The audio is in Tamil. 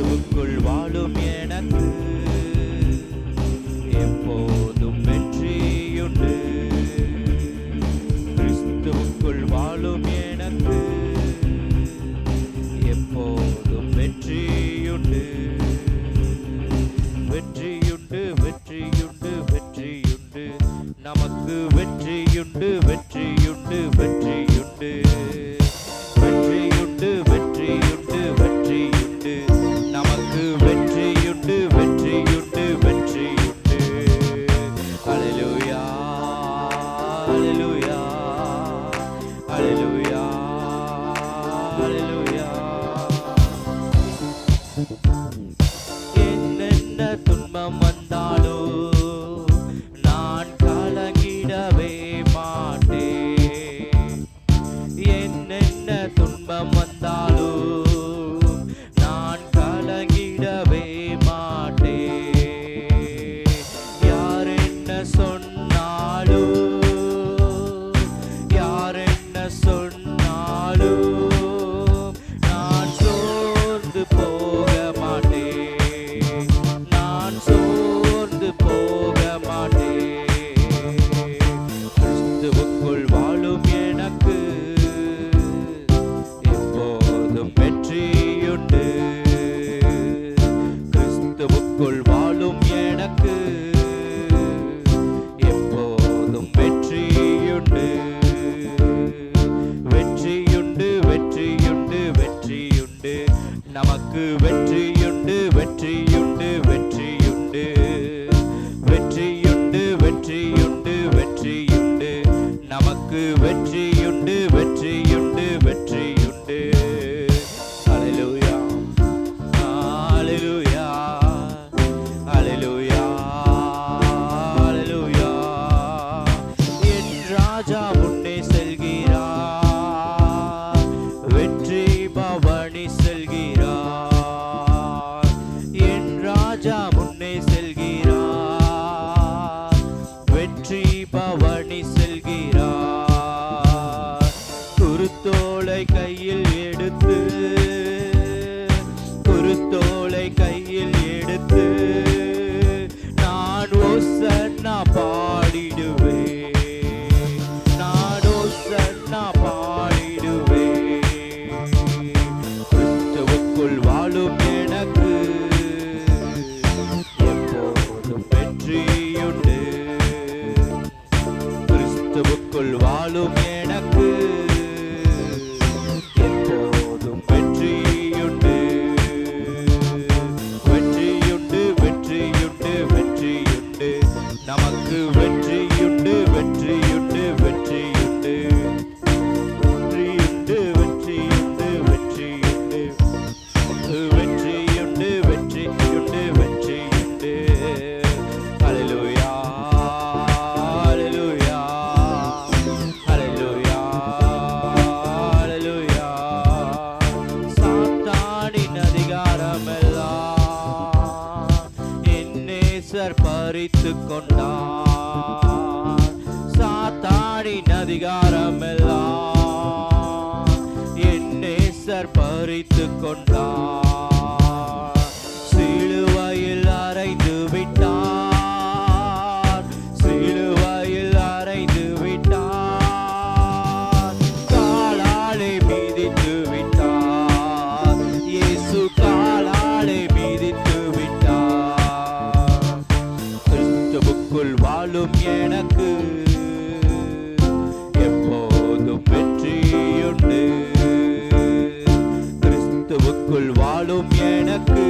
கிறிஸ்துவுக்குள் வாழும் எனக்கு எப்போதும் வெற்றியுண்டு. கிறிஸ்துவுக்குள் வாழும் எனக்கு எப்போதும் வெற்றியுண்டு. வெற்றியுண்டு, வெற்றியுண்டு, வெற்றியுண்டு, நமக்கு வெற்றியுண்டு, வெற்றியுண்டு, வெற்றியுண்டு, வெற்றியுண்டு, வெற்றியுண்டு, வெற்றியுண்டு, நமக்கு வெற்றியுண்டு, வெற்றியுண்டு, வெற்றியுண்டு. அல்லேலூயா, அல்லேலூயா, அல்லேலூயா, அல்லேலூயா. என்னென்ன துன்பம் வந்தாலோ நான் கலங்கிடவே மாட்டேன். என்னென்ன துன்பம் வந்தாலோ நான் கலங்கிடவே மாட்டேன். யார் என்ன சொன்னாலோ, யார் என்ன சொன்னாலோ நான் சோர்ந்து போக மாட்டேன். நான் சோர்ந்து போக மாட்டேன். கிறிஸ்துவுக்குள் வாழும் எனக்கு எப்போதும் வெற்றியுண்டு. கிறிஸ்துவுக்குள் வாழும் எனக்கு எப்போதும் வெற்றியுண்டு. வெற்றியுண்டு, வெற்றியுண்டு, வெற்றியுண்டு, நமக்கு வெற்றியுண்டு, வெற்றியுண்டு, வெற்றியுண்டு, வெற்றியுண்டு, வெற்றியுண்டு, வெற்றியுண்டு, நமக்கு வெற்றியுண்டு, வெற்றியுண்டு, வெற்றியுண்டு. அல்லேலூயா, அல்லேலூயா, அல்லேலூயா, அல்லேலூயா. என் ராஜா முன்னே செல்கிறார், வெற்றி பவனி செல்கிறார். என் ராஜா முன்னே செல்கிறார், வெற்றி பவனி செல்கிறார். குருத்தோலை கையில் எடுத்து, குருத்தோலை கையில் எடுத்து நான் ஓசன்னா பாடிடுவேன். நான் ஓசன்னா பாடிடுவேன். கிறிஸ்துவுக்குள் வாழும் எனக்கு எப்போதும் வெற்றியுண்டு. கிறிஸ்துவுக்குள் வாழும் எனக்கு எப்போதும் வெற்றியுண்டு. வெற்றியுண்டு, வெற்றியுண்டு, வெற்றியுண்டு, நமக்கு வெற்றியுண்டு, வெற்றியுண்டு, வெற்றியுண்டு, வெற்றியுண்டு, வெற்றியுண்டு, வெற்றியுண்டு, வெற்றியுண்டு, வெற்றியுண்டு, வெற்றியுண்டு. அல்லேலூயா, அல்லேலூயா, அல்லேலூயா, அல்லேலூயா. சாத்தானின் அதிகாரமெல்லாம் என் நேசர் பறித்துக் கொண்டார். சாத்தானின் அதிகாரமெல்லாம் என் நேசர் பறித்துக் கொண்டார். சிலுவையில் அறைந்து விட்டார், சிலுவையில் அறைந்து விட்டார். காலாலே மிதித்து விட்டார், இயேசு காலாலே மிதித்து விட்டார். கிறிஸ்துவுக்குள் வாழும் எனக்கு எப்போதும் வெற்றியுண்டு. கிறிஸ்துவுக்குள் வாழும் எனக்கு